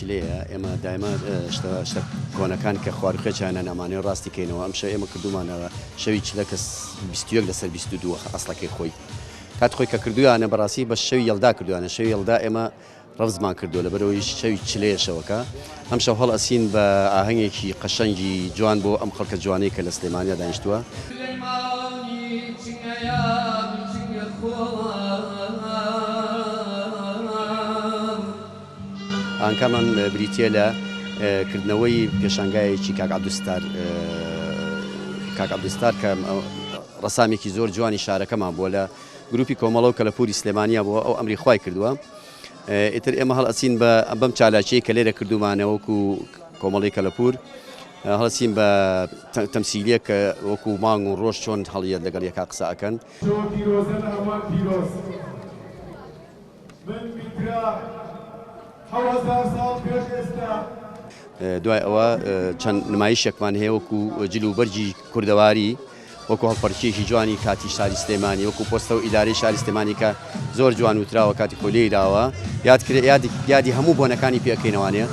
چلەیە ئێمە دایمە شتە کۆنەکان کە خواروخێجیانە نامانەوە ڕاستی کەینەوە ئەم شەو ئێمە کردومانەوە شەوی چلە کە 21 لەسەر 22 ئەسڵەکەی خۆی کات خۆی کە کردویانە بەڕاستی بە شەوی یەڵدا کردوانە شەوی یەڵدا ئێمە ڕەوزمان کردو لە بەرەوەی شەوی چلەیەشەوەکە ئەم شەو هەڵ ئەسین بە ئاهەنگێکی قەشەنگی جوان بۆ ئەم خەڵکە جوانەی کە لە سلێمانیا دانیشتووە ئانکامان بریتە لە کردنەوەی پێشانگایەکی کاک عەبدولستار کە ڕەسامێکی زۆر جوانی شارەکەمان بووە لە گروپی کۆمەڵە و کەلەپوری سلێمانیا بووە ئەو ئەمری خوای کردووە ئیتر ئێمە هەڵ ئەچین بە بەم چالاکیەی کە لێرە کردومانەوە وەکو کۆمەڵی کەلەپور هەڵەچین بە تەمسیلیە کە وەکو مانگ و ڕۆژ چۆن هەڵیەت لەگەڵ یەکا قسە ئەکەن دوای ئەوە چەند نمایشێکمان هەیە وەکو جل و بەرجی کوردەواری وەکو هەڵپەرچێکی جوانی کاتی شاری سلێمانی وەکو پۆستە و ئیدارەی شاری سلێمانی کە زۆر جوان وتراوە کاتی خۆی لێیراوە یادی هەموو بۆنەکانی پێکەینەوانەیە